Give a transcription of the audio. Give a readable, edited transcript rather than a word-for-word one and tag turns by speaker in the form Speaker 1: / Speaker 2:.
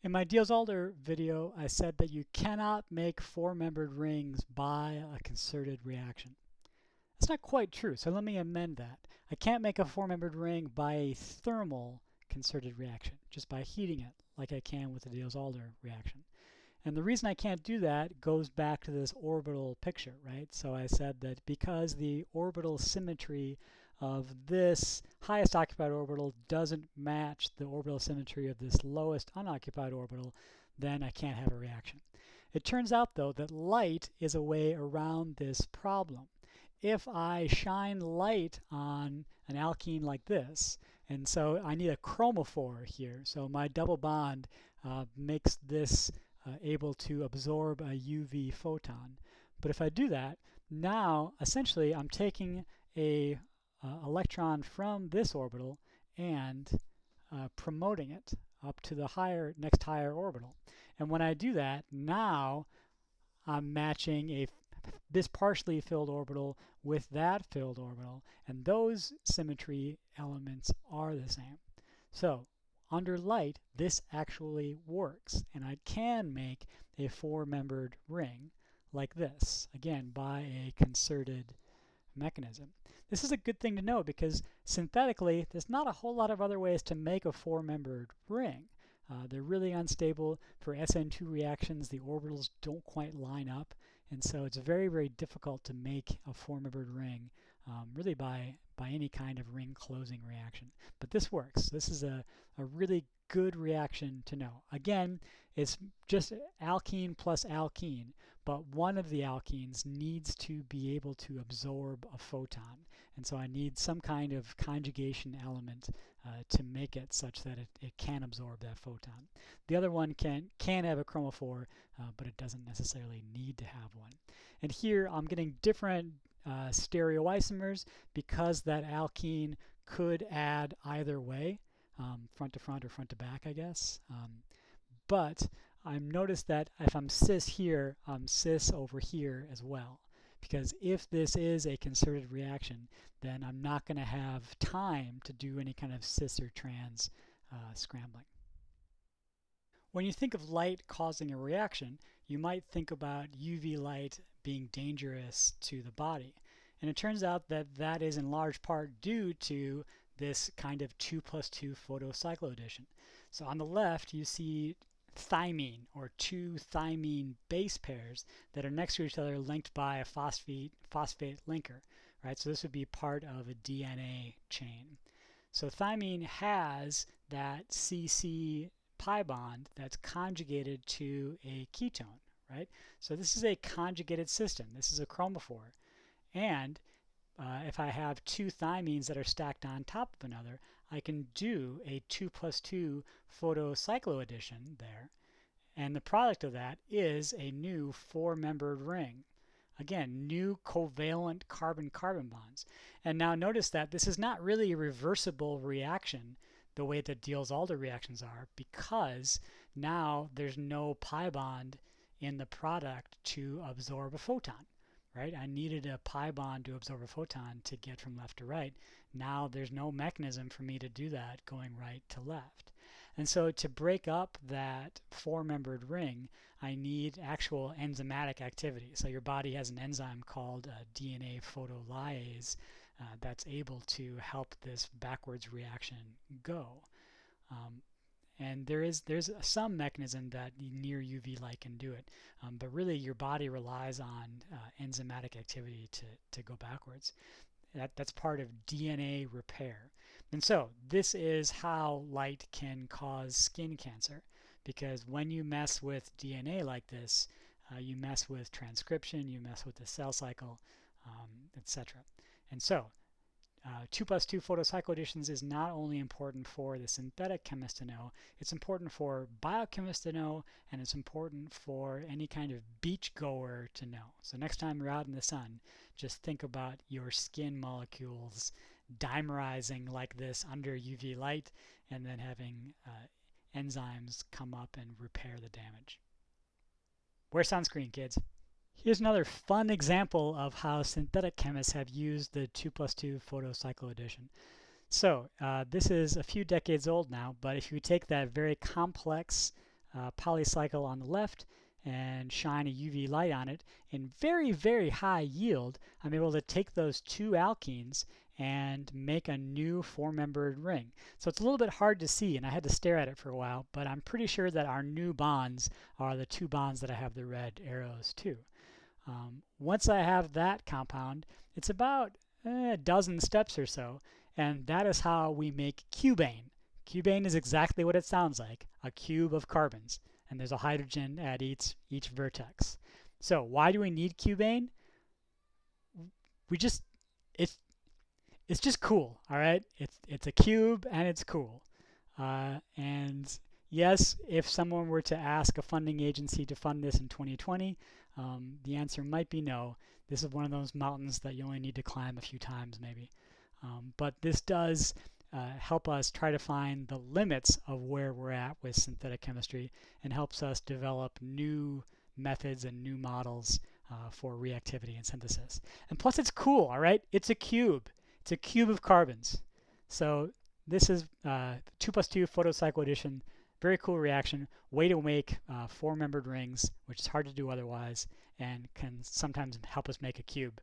Speaker 1: In my Diels-Alder video, I said that you cannot make four-membered rings by a concerted reaction. That's not quite true, so let me amend that. I can't make a four-membered ring by a thermal concerted reaction, just by heating it, like I can with the Diels-Alder reaction. And the reason I can't do that goes back to this orbital picture, right? So I said that because the orbital symmetry of this highest occupied orbital doesn't match the orbital symmetry of this lowest unoccupied orbital, then I can't have a reaction. It turns out, though, that light is a way around this problem. If I shine light on an alkene like this, and so I need a chromophore here, so my double bond makes this able to absorb a UV photon. But if I do that, now essentially I'm taking a electron from this orbital and promoting it up to the next higher orbital. And when I do that, now I'm matching this partially filled orbital with that filled orbital, and those symmetry elements are the same. So under light, this actually works, and I can make a four-membered ring like this, again, by a concerted mechanism. This is a good thing to know because synthetically, there's not a whole lot of other ways to make a four-membered ring. They're really unstable. For SN2 reactions, the orbitals don't quite line up, and so it's very, very difficult to make a four-membered ring really by any kind of ring closing reaction. But this works. This is a really good reaction to know. Again, it's just alkene plus alkene, but one of the alkenes needs to be able to absorb a photon. And so I need some kind of conjugation element to make it such that it can absorb that photon. The other one can have a chromophore, but it doesn't necessarily need to have one. And here I'm getting different stereoisomers because that alkene could add either way, front to front or front to back, I guess. But I've noticed that if I'm cis here, I'm cis over here as well. Because if this is a concerted reaction, then I'm not going to have time to do any kind of cis or trans scrambling. When you think of light causing a reaction, you might think about UV light being dangerous to the body. And it turns out that that is in large part due to this kind of 2+2 photocycloaddition. So on the left, you see thymine, or two thymine base pairs that are next to each other linked by a phosphate linker, right? So this would be part of a DNA chain. So thymine has that CC pi bond that's conjugated to a ketone, right? So this is a conjugated system. This is a chromophore. And if I have two thymines that are stacked on top of another, I can do a 2+2 photocycloaddition there. And the product of that is a new four-membered ring. Again, new covalent carbon-carbon bonds. And now notice that this is not really a reversible reaction the way that Diels-Alder reactions are, because now there's no pi bond in the product to absorb a photon. Right? I needed a pi bond to absorb a photon to get from left to right. Now there's no mechanism for me to do that going right to left. And so to break up that four-membered ring, I need actual enzymatic activity. So your body has an enzyme called DNA photolyase that's able to help this backwards reaction go. And there's some mechanism that near UV light can do it, but really your body relies on enzymatic activity to go backwards. That's part of DNA repair. And so this is how light can cause skin cancer, because when you mess with DNA like this, you mess with transcription, you mess with the cell cycle, etc. And so 2+2 photocycloadditions is not only important for the synthetic chemist to know, it's important for biochemists to know, and it's important for any kind of beach goer to know. So next time you're out in the sun, just think about your skin molecules dimerizing like this under UV light, and then having enzymes come up and repair the damage. Wear sunscreen, kids. Here's another fun example of how synthetic chemists have used the 2+2 photocycloaddition. So this is a few decades old now, but if you take that very complex polycycle on the left and shine a UV light on it, in very, very high yield, I'm able to take those two alkenes and make a new four-membered ring. So it's a little bit hard to see, and I had to stare at it for a while, but I'm pretty sure that our new bonds are the two bonds that I have the red arrows to. Once I have that compound, it's about a dozen steps or so, and that is how we make cubane. Cubane is exactly what it sounds like, a cube of carbons, and there's a hydrogen at each vertex. So why do we need cubane? It's just cool, all right? It's a cube and it's cool. And yes, if someone were to ask a funding agency to fund this in 2020, the answer might be no. This is one of those mountains that you only need to climb a few times maybe. But this does help us try to find the limits of where we're at with synthetic chemistry, and helps us develop new methods and new models for reactivity and synthesis. And plus it's cool, all right? It's a cube. It's a cube of carbons. So this is 2+2 photocycloaddition. Very cool reaction. Way to make four-membered rings, which is hard to do otherwise, and can sometimes help us make a cube.